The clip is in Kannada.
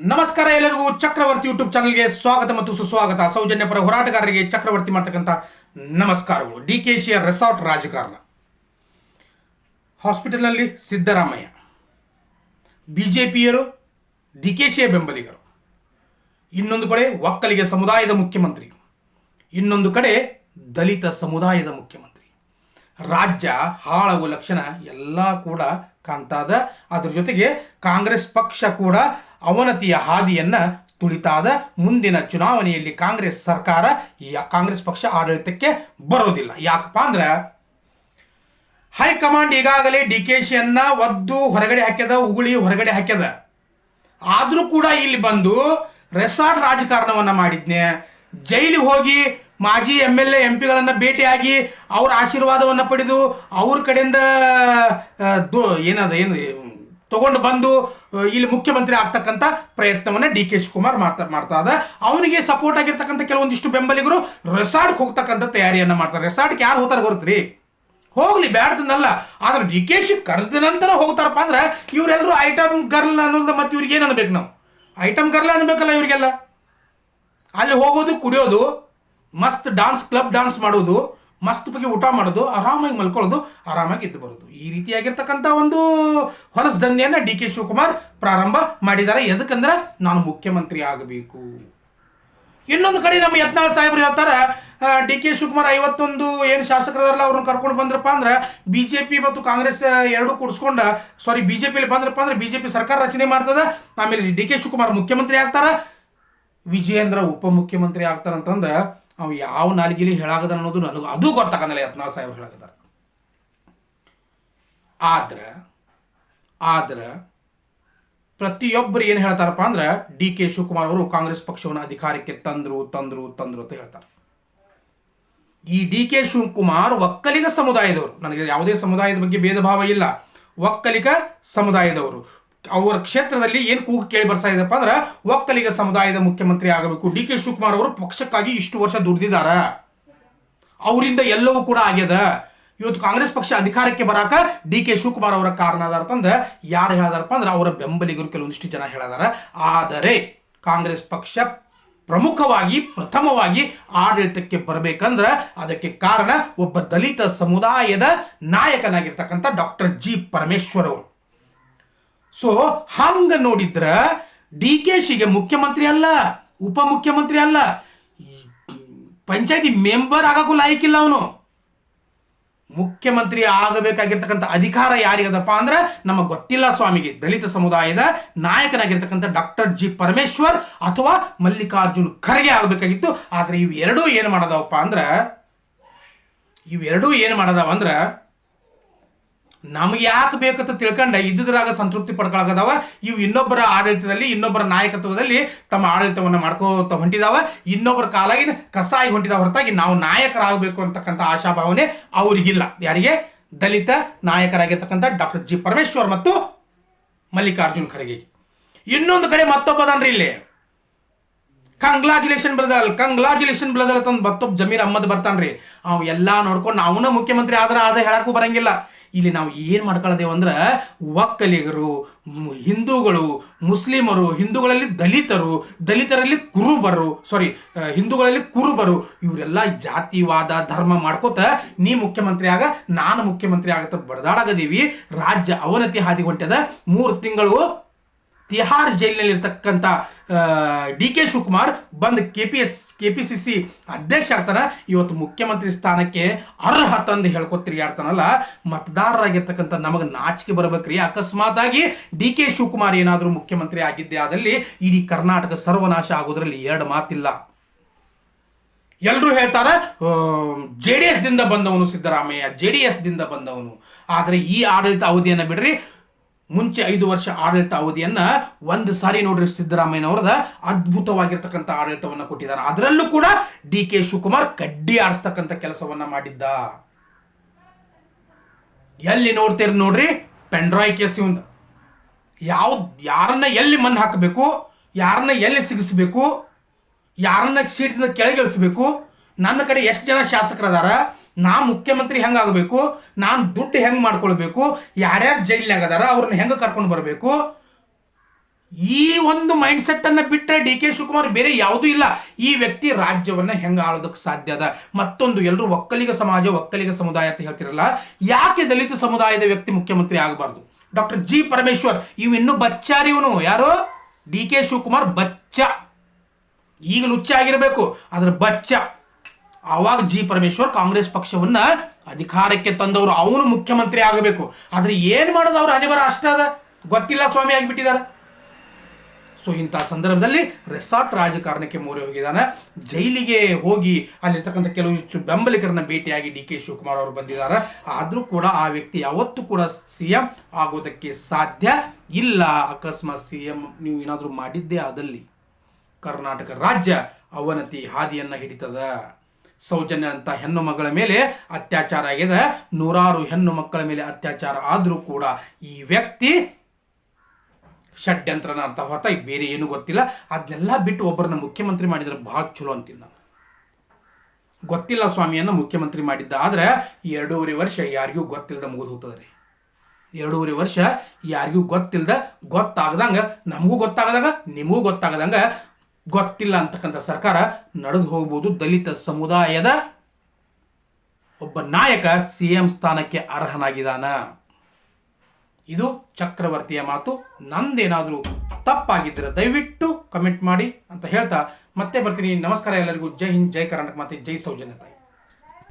ನಮಸ್ಕಾರ ಎಲ್ಲರಿಗೂ ಚಕ್ರವರ್ತಿ ಯೂಟ್ಯೂಬ್ ಚಾನಲ್ಗೆ ಸ್ವಾಗತ ಮತ್ತು ಸುಸ್ವಾಗತ. ಸೌಜನ್ಯ ಪರ ಹೋರಾಟಗಾರರಿಗೆ ಚಕ್ರವರ್ತಿ ಮಾಡ್ತಕ್ಕಂಥ ನಮಸ್ಕಾರಗಳು. ಡಿಕೆಶಿಯ ರೆಸಾರ್ಟ್ ರಾಜಕಾರಣ, ಹಾಸ್ಪಿಟಲ್ನಲ್ಲಿ ಸಿದ್ದರಾಮಯ್ಯ, ಬಿಜೆಪಿಯರು ಡಿಕೆಶಿಯ ಬೆಂಬಲಿಗರು, ಇನ್ನೊಂದು ಕಡೆ ಒಕ್ಕಲಿಗ ಸಮುದಾಯದ ಮುಖ್ಯಮಂತ್ರಿ, ಇನ್ನೊಂದು ಕಡೆ ದಲಿತ ಸಮುದಾಯದ ಮುಖ್ಯಮಂತ್ರಿ. ರಾಜ್ಯ ಹಾಳಾಗುವ ಲಕ್ಷಣ ಎಲ್ಲ ಕೂಡ ಕಾಣ್ತಾದ. ಅದರ ಜೊತೆಗೆ ಕಾಂಗ್ರೆಸ್ ಪಕ್ಷ ಕೂಡ ಅವನತಿಯ ಹಾದಿಯನ್ನ ತುಳಿತಾದ. ಮುಂದಿನ ಚುನಾವಣೆಯಲ್ಲಿ ಕಾಂಗ್ರೆಸ್ ಪಕ್ಷ ಆಡಳಿತಕ್ಕೆ ಬರೋದಿಲ್ಲ. ಯಾಕಪ್ಪ ಅಂದ್ರೆ ಹೈಕಮಾಂಡ್ ಈಗಾಗಲೇ ಡಿಕೆಶಿಯನ್ನ ಒದ್ದು ಹೊರಗಡೆ ಹಾಕ್ಯದ, ಉಗುಳಿ ಹೊರಗಡೆ ಹಾಕ್ಯದ. ಆದ್ರೂ ಕೂಡ ಇಲ್ಲಿ ಬಂದು ರೆಸಾರ್ಟ್ ರಾಜಕಾರಣವನ್ನ ಮಾಡಿದ್ನೆ. ಜೈಲಿಗೆ ಹೋಗಿ ಮಾಜಿ MLA MP ಗಳನ್ನ ಭೇಟಿಯಾಗಿ ಅವ್ರ ಆಶೀರ್ವಾದವನ್ನ ಪಡೆದು ಅವ್ರ ಕಡೆಯಿಂದ ತಗೊಂಡು ಬಂದು ಇಲ್ಲಿ ಮುಖ್ಯಮಂತ್ರಿ ಆಗ್ತಕ್ಕಂಥ ಪ್ರಯತ್ನವನ್ನ DK ಶಿವಕುಮಾರ್ ಮಾಡ್ತಾ ಇದ್ದ. ಅವನಿಗೆ ಸಪೋರ್ಟ್ ಆಗಿರ್ತಕ್ಕಂಥ ಕೆಲವೊಂದಿಷ್ಟು ಬೆಂಬಲಿಗರು ರೆಸಾರ್ಟ್ಗೆ ಹೋಗ್ತಕ್ಕಂಥ ತಯಾರಿಯನ್ನ ಮಾಡ್ತಾರೆ. ರೆಸಾರ್ಟ್ಗೆ ಯಾರು ಹೋಗ್ತಾರೆ ಗೊತ್ತ್ರಿ? ಹೋಗ್ಲಿ, ಬ್ಯಾಡ್ತಂದಲ್ಲ. ಆದ್ರೆ DK ಕರೆದ ನಂತರ ಹೋಗ್ತಾರಪ್ಪ ಅಂದ್ರೆ ಇವರೆಲ್ಲರೂ ಐಟಮ್ ಗರ್ಲ್ ಅನ್ನೋದು. ಮತ್ತೆ ಇವ್ರಿಗೆ ಏನು ಅನ್ಬೇಕು? ನಾವು ಐಟಮ್ ಗರ್ಲ್ ಅನ್ಬೇಕಲ್ಲ ಇವ್ರಿಗೆಲ್ಲ. ಅಲ್ಲಿ ಹೋಗೋದು, ಕುಡಿಯೋದು, ಮಸ್ತ್ ಕ್ಲಬ್ ಡಾನ್ಸ್ ಮಾಡೋದು, ಮಸ್ತ್ ಬಗ್ಗೆ ಊಟ ಮಾಡೋದು, ಆರಾಮಾಗಿ ಮಲ್ಕೊಳ್ಳೋದು, ಆರಾಮಾಗಿ ಇದ್ದು ಬರೋದು. ಈ ರೀತಿಯಾಗಿರ್ತಕ್ಕಂಥ ಒಂದು ಹೊಲಸು ದಂಧೆಯನ್ನ DK ಶಿವಕುಮಾರ್ ಪ್ರಾರಂಭ ಮಾಡಿದ್ದಾರೆ. ಎದಕ್ಕಂದ್ರೆ ನಾನು ಮುಖ್ಯಮಂತ್ರಿ ಆಗಬೇಕು. ಇನ್ನೊಂದು ಕಡೆ ನಮ್ಮ ಯತ್ನಾಳ್ ಸಾಹೇಬ್ರು ಹೇಳ್ತಾರೆ, DK ಶಿವಕುಮಾರ್ 51 ಏನು ಶಾಸಕರಲ್ಲ ಅವ್ರನ್ನ ಕರ್ಕೊಂಡು ಬಂದ್ರಪ್ಪ ಅಂದ್ರೆ ಬಿಜೆಪಿ ಮತ್ತು ಕಾಂಗ್ರೆಸ್ ಎರಡೂ ಕೂಡಿಸ್ಕೊಂಡ ಬಿಜೆಪಿಯಲ್ಲಿ ಬಂದ್ರಪ್ಪ ಅಂದ್ರೆ ಬಿಜೆಪಿ ಸರ್ಕಾರ ರಚನೆ ಮಾಡ್ತದ. ಆಮೇಲೆ DK ಶಿವಕುಮಾರ್ ಮುಖ್ಯಮಂತ್ರಿ ಆಗ್ತಾರ, ವಿಜಯೇಂದ್ರ ಉಪಮುಖ್ಯಮಂತ್ರಿ ಆಗ್ತಾರಂತಂದ ಅವ್ ಯಾವ ನಾಲ್ಗಿಲಿ ಹೇಳಾಗದ ಅನ್ನೋದು ನನಗೆ ಅದು ಗೊತ್ತಾಗಲ್ಲ. ಯತ್ನಾಳ್ ಸಾಹೇಬ್ ಹೇಳಾಗದಾರ. ಆದ್ರ ಪ್ರತಿಯೊಬ್ಬರು ಏನು ಹೇಳ್ತಾರಪ್ಪ ಅಂದ್ರೆ DK ಶಿವಕುಮಾರ್ ಅವರು ಕಾಂಗ್ರೆಸ್ ಪಕ್ಷವನ್ನು ಅಧಿಕಾರಕ್ಕೆ ತಂದ್ರು ಅಂತ ಹೇಳ್ತಾರೆ. ಈ DK ಶಿವಕುಮಾರ್ ಒಕ್ಕಲಿಗ ಸಮುದಾಯದವರು. ನನಗೆ ಯಾವುದೇ ಸಮುದಾಯದ ಬಗ್ಗೆ ಭೇದ ಭಾವ ಇಲ್ಲ. ಒಕ್ಕಲಿಗ ಸಮುದಾಯದವರು ಅವರ ಕ್ಷೇತ್ರದಲ್ಲಿ ಏನು ಕೂಗು ಕೇಳಿ ಬರ್ತಾ ಇದೆಪ್ಪ ಅಂದ್ರೆ ಒಕ್ಕಲಿಗ ಸಮುದಾಯದ ಮುಖ್ಯಮಂತ್ರಿ ಆಗಬೇಕು. DK ಶಿವಕುಮಾರ್ ಅವರು ಪಕ್ಷಕ್ಕಾಗಿ ಇಷ್ಟು ವರ್ಷ ದುಡಿದಿದ್ದಾರ, ಅವರಿಂದ ಎಲ್ಲವೂ ಕೂಡ ಆಗ್ಯದ. ಇವತ್ತು ಕಾಂಗ್ರೆಸ್ ಪಕ್ಷ ಅಧಿಕಾರಕ್ಕೆ ಬರಾಕ DK ಶಿವಕುಮಾರ್ ಅವರ ಕಾರಣ ಅದಾರ ತಂದ ಯಾರು ಹೇಳದಾರಪ್ಪ ಅಂದ್ರೆ ಅವರ ಬೆಂಬಲಿಗರು ಕೆಲವೊಂದಿಷ್ಟು ಜನ ಹೇಳದಾರ. ಆದರೆ ಕಾಂಗ್ರೆಸ್ ಪಕ್ಷ ಪ್ರಥಮವಾಗಿ ಆಡಳಿತಕ್ಕೆ ಬರಬೇಕಂದ್ರೆ ಅದಕ್ಕೆ ಕಾರಣ ಒಬ್ಬ ದಲಿತ ಸಮುದಾಯದ ನಾಯಕನಾಗಿರ್ತಕ್ಕಂಥ ಡಾಕ್ಟರ್ G ಪರಮೇಶ್ವರ್ ಅವರು. ಸೊ ಹಂಗ ನೋಡಿದ್ರ DKಶಿಗೆ ಮುಖ್ಯಮಂತ್ರಿ ಅಲ್ಲ, ಉಪಮುಖ್ಯಮಂತ್ರಿ ಅಲ್ಲ, ಪಂಚಾಯತಿ ಮೆಂಬರ್ ಆಗಕ್ಕೂ ಲಾಯಕ್ಕಿಲ್ಲ. ಅವನು ಮುಖ್ಯಮಂತ್ರಿ ಆಗಬೇಕಾಗಿರ್ತಕ್ಕಂಥ ಅಧಿಕಾರ ಯಾರಿಗದಪ್ಪ ಅಂದ್ರೆ ನಮಗೆ ಗೊತ್ತಿಲ್ಲ ಸ್ವಾಮಿಗೆ. ದಲಿತ ಸಮುದಾಯದ ನಾಯಕನಾಗಿರ್ತಕ್ಕಂಥ ಡಾಕ್ಟರ್ G ಪರಮೇಶ್ವರ್ ಅಥವಾ ಮಲ್ಲಿಕಾರ್ಜುನ್ ಖರ್ಗೆ ಆಗಬೇಕಾಗಿತ್ತು. ಆದ್ರೆ ಇವೆರಡೂ ಏನು ಮಾಡದವಪ್ಪ ಅಂದ್ರೆ ನಮ್ಗೆ ಯಾಕೆ ಬೇಕಂತ ತಿಳ್ಕೊಂಡ ಇದ್ದಿದ್ರಾಗ ಸಂತೃಪ್ತಿ ಪಡ್ಕೊಳಕದಾವ. ಇವು ಇನ್ನೊಬ್ಬರ ಆಡಳಿತದಲ್ಲಿ, ಇನ್ನೊಬ್ಬರ ನಾಯಕತ್ವದಲ್ಲಿ ತಮ್ಮ ಆಡಳಿತವನ್ನ ಮಾಡ್ಕೋತ ಹೊಂಟಿದಾವ. ಇನ್ನೊಬ್ಬರ ಕಾಲಾಗಿ ಕಸಾಯಿ ಹೊಂಟಿದಾವ ಹೊರತಾಗಿ ನಾವು ನಾಯಕರಾಗಬೇಕು ಅಂತಕ್ಕಂಥ ಆಶಾಭಾವನೆ ಅವರಿಗಿಲ್ಲ. ಯಾರಿಗೆ? ದಲಿತ ನಾಯಕರಾಗಿರ್ತಕ್ಕಂಥ ಡಾಕ್ಟರ್ G ಪರಮೇಶ್ವರ್ ಮತ್ತು ಮಲ್ಲಿಕಾರ್ಜುನ್ ಖರ್ಗೆ. ಇನ್ನೊಂದು ಕಡೆ ಮತ್ತೊಬ್ಬದನ್ರಿ ಇಲ್ಲಿ ಕಂಗ್ಲಾಚುಲೇಷನ್ ಬ್ರದರ್ ಅಂತಂದು ಮತ್ತೊಬ್ಬ ಜಮೀರ್ ಅಹ್ಮದ್ ಬರ್ತಾನ್ರಿ. ಅವ್ ಎಲ್ಲಾ ನೋಡ್ಕೊಂಡು ಅವನ ಮುಖ್ಯಮಂತ್ರಿ ಆದ ಹೇಳಕ್ಕೂ ಬರಂಗಿಲ್ಲ. ಇಲ್ಲಿ ನಾವು ಏನ್ ಮಾಡ್ಕೊಳ್ಳೋದೇವು ಅಂದ್ರೆ ಒಕ್ಕಲಿಗರು, ಹಿಂದೂಗಳು, ಮುಸ್ಲಿಮರು, ಹಿಂದೂಗಳಲ್ಲಿ ದಲಿತರು, ದಲಿತರಲ್ಲಿ ಹಿಂದೂಗಳಲ್ಲಿ ಕುರುಬರು, ಇವರೆಲ್ಲ ಜಾತಿವಾದ ಧರ್ಮ ಮಾಡ್ಕೋತ ನೀ ಮುಖ್ಯಮಂತ್ರಿ ಆಗ, ನಾನು ಮುಖ್ಯಮಂತ್ರಿ ಆಗತ್ತ ಬಡದಾಡಗದೀವಿ. ರಾಜ್ಯ ಅವನತಿ ಹಾದಿ ಹೊಂಟದ. 3 ತಿಂಗಳು ತಿಹಾರ್ ಜೈಲಿನಲ್ಲಿ ಇರ್ತಕ್ಕಂಥ DK ಶಿವಕುಮಾರ್ ಬಂದು KPCC ಅಧ್ಯಕ್ಷ ಆಗ್ತಾನ. ಇವತ್ತು ಮುಖ್ಯಮಂತ್ರಿ ಸ್ಥಾನಕ್ಕೆ ಅರ್ಹ ತಂದು ಹೇಳ್ಕೊತಿರಿ ಯಾಡ್ತಾನಲ್ಲ. ಮತದಾರರಾಗಿರ್ತಕ್ಕಂಥ ನಮಗೆ ನಾಚಿಕೆ ಬರ್ಬೇಕ್ರಿ. ಅಕಸ್ಮಾತ್ ಆಗಿ DK ಶಿವಕುಮಾರ್ ಏನಾದರೂ ಮುಖ್ಯಮಂತ್ರಿ ಆಗಿದ್ದೆ ಆದಲ್ಲಿ ಇಡೀ ಕರ್ನಾಟಕ ಸರ್ವನಾಶ ಆಗೋದ್ರಲ್ಲಿ 2 ಮಾತಿಲ್ಲ. ಎಲ್ಲರೂ ಹೇಳ್ತಾರ JDS ದಿಂದ ಬಂದವನು ಸಿದ್ದರಾಮಯ್ಯ, JDS ದಿಂದ ಬಂದವನು. ಆದ್ರೆ ಈ ಆಡಳಿತ ಅವಧಿಯನ್ನ ಬಿಡ್ರಿ, ಮುಂಚೆ 5 ವರ್ಷ ಆಡಳಿತ ಅವಧಿಯನ್ನ ಒಂದು ಸಾರಿ ನೋಡ್ರಿ ಸಿದ್ದರಾಮಯ್ಯನವರದ ಅದ್ಭುತವಾಗಿರ್ತಕ್ಕಂಥ ಆಡಳಿತವನ್ನ ಕೊಟ್ಟಿದ್ದಾರೆ. ಅದರಲ್ಲೂ ಕೂಡ DK ಶಿವಕುಮಾರ್ ಕಡ್ಡಿ ಆಡಿಸ್ತಕ್ಕಂಥ ಕೆಲಸವನ್ನ ಮಾಡಿದ್ದ. ಎಲ್ಲಿ ನೋಡ್ತೀರಿ ನೋಡ್ರಿ, ಪೆಂಡ್ರಾಯ್ ಕೇಸ್ ಇವಂದ. ಯಾರನ್ನ ಎಲ್ಲಿ ಮಣ್ಣು ಹಾಕಬೇಕು, ಯಾರನ್ನ ಎಲ್ಲಿ ಸಿಗಿಸ್ಬೇಕು, ಯಾರನ್ನ ಸೀಟಿಂದ ಕೆಳಗಿಳಿಸ್ಬೇಕು, ನನ್ನ ಕಡೆ ಎಷ್ಟು ಜನ ಶಾಸಕರದಾರ, ನಾ ಮುಖ್ಯಮಂತ್ರಿ ಹೆಂಗಾಗಬೇಕು, ನಾನು ದುಡ್ಡು ಹೆಂಗೆ ಮಾಡ್ಕೊಳ್ಬೇಕು, ಯಾರ್ಯಾರು ಜೈಲಿನಾಗದಾರ ಅವ್ರನ್ನ ಹೆಂಗೆ ಕರ್ಕೊಂಡು ಬರಬೇಕು, ಈ ಒಂದು ಮೈಂಡ್ ಸೆಟ್ ಅನ್ನ ಬಿಟ್ಟರೆ ಡಿ ಕೆ ಶಿವಕುಮಾರ್ ಬೇರೆ ಯಾವುದೂ ಇಲ್ಲ. ಈ ವ್ಯಕ್ತಿ ರಾಜ್ಯವನ್ನ ಹೆಂಗ ಆಳೋದಕ್ಕೆ ಸಾಧ್ಯ ಅದ. ಮತ್ತೊಂದು, ಎಲ್ಲರೂ ಒಕ್ಕಲಿಗ ಸಮಾಜ, ಒಕ್ಕಲಿಗ ಸಮುದಾಯ ಅಂತ ಹೇಳ್ತಿರಲ್ಲ, ಯಾಕೆ ದಲಿತ ಸಮುದಾಯದ ವ್ಯಕ್ತಿ ಮುಖ್ಯಮಂತ್ರಿ ಆಗಬಾರ್ದು? ಡಾಕ್ಟರ್ ಜಿ ಪರಮೇಶ್ವರ್ ಇವ್ ಇನ್ನೂ ಬಚ್ಚಾರಿ, ಇವನು ಯಾರು? ಡಿ ಕೆ ಶಿವಕುಮಾರ್ ಬಚ್ಚ, ಈಗ ಲುಚ್ಚ ಆಗಿರಬೇಕು, ಅದ್ರ ಬಚ್ಚ. ಆವಾಗ ಜಿ ಪರಮೇಶ್ವರ್ ಕಾಂಗ್ರೆಸ್ ಪಕ್ಷವನ್ನ ಅಧಿಕಾರಕ್ಕೆ ತಂದವರು, ಅವನು ಮುಖ್ಯಮಂತ್ರಿ ಆಗಬೇಕು. ಆದ್ರೆ ಏನ್ ಮಾಡೋದು, ಅವ್ರು ಅನಿವಾರ್ಯ ಅಷ್ಟ ಅದ, ಗೊತ್ತಿಲ್ಲ ಸ್ವಾಮಿ ಆಗಿಬಿಟ್ಟಿದ್ದಾರೆ. ಸೊ ಇಂಥ ಸಂದರ್ಭದಲ್ಲಿ ರೆಸಾರ್ಟ್ ರಾಜಕಾರಣಕ್ಕೆ ಮೊರೆ ಹೋಗಿದ್ದಾನೆ. ಜೈಲಿಗೆ ಹೋಗಿ ಅಲ್ಲಿರ್ತಕ್ಕಂಥ ಕೆಲವು ಬೆಂಬಲಿಗರನ್ನ ಭೇಟಿಯಾಗಿ ಡಿ ಕೆ ಶಿವಕುಮಾರ್ ಅವರು ಬಂದಿದ್ದಾರೆ. ಆದರೂ ಕೂಡ ಆ ವ್ಯಕ್ತಿ ಯಾವತ್ತೂ ಕೂಡ CM ಆಗೋದಕ್ಕೆ ಸಾಧ್ಯ ಇಲ್ಲ. ಅಕಸ್ಮಾತ್ CM ನೀವು ಏನಾದರೂ ಮಾಡಿದ್ದೇ ಆದಲ್ಲಿ ಕರ್ನಾಟಕ ರಾಜ್ಯ ಅವನತಿ ಹಾದಿಯನ್ನ ಹಿಡಿತದ. ಸೌಜನ್ಯ ಅಂತ ಹೆಣ್ಣು ಮಗಳ ಮೇಲೆ ಅತ್ಯಾಚಾರ ಆಗಿದೆ, ನೂರಾರು ಹೆಣ್ಣು ಮಕ್ಕಳ ಮೇಲೆ ಅತ್ಯಾಚಾರ ಆದರೂ ಕೂಡ ಈ ವ್ಯಕ್ತಿ ಷಡ್ಯಂತ್ರನ ಅಂತ ಹೊತ್ತ ಬೇರೆ ಏನು ಗೊತ್ತಿಲ್ಲ. ಅದನ್ನೆಲ್ಲ ಬಿಟ್ಟು ಒಬ್ಬರನ್ನ ಮುಖ್ಯಮಂತ್ರಿ ಮಾಡಿದ್ರೆ ಬಹಳ ಚಲೋ ಅಂತೀನಿ ನಾನು. ಗೊತ್ತಿಲ್ಲ ಸ್ವಾಮಿಯನ್ನ ಮುಖ್ಯಮಂತ್ರಿ ಮಾಡಿದ್ದ, ಆದ್ರೆ 2.5 ವರ್ಷ ಯಾರಿಗೂ ಗೊತ್ತಿಲ್ಲದ ಮುಗಿದು ಹೋಗ್ತದ್ರಿ. 2.5 ವರ್ಷ ಯಾರಿಗೂ ಗೊತ್ತಾಗದಂಗ, ನಮಗೂ ಗೊತ್ತಾಗದಂಗ, ನಿಮಗೂ ಗೊತ್ತಾಗದಂಗ, ಗೊತ್ತಿಲ್ಲ ಅಂತಕ್ಕಂಥ ಸರ್ಕಾರ ನಡೆದು ಹೋಗ್ಬೋದು. ದಲಿತ ಸಮುದಾಯದ ಒಬ್ಬ ನಾಯಕ CM ಸ್ಥಾನಕ್ಕೆ ಅರ್ಹನಾಗಿದ್ದಾನ. ಇದು ಚಕ್ರವರ್ತಿಯ ಮಾತು. ನಂದೇನಾದರೂ ತಪ್ಪಾಗಿದ್ದರೆ ದಯವಿಟ್ಟು ಕಮೆಂಟ್ ಮಾಡಿ ಅಂತ ಹೇಳ್ತಾ ಮತ್ತೆ ಬರ್ತೀನಿ. ನಮಸ್ಕಾರ ಎಲ್ಲರಿಗೂ. ಜೈ ಹಿಂದ್, ಜೈ ಕರ್ನಾಟಕ, ಮತ್ತೆ ಜೈ ಸೌಜನ್ಯ ತಾಯಿ.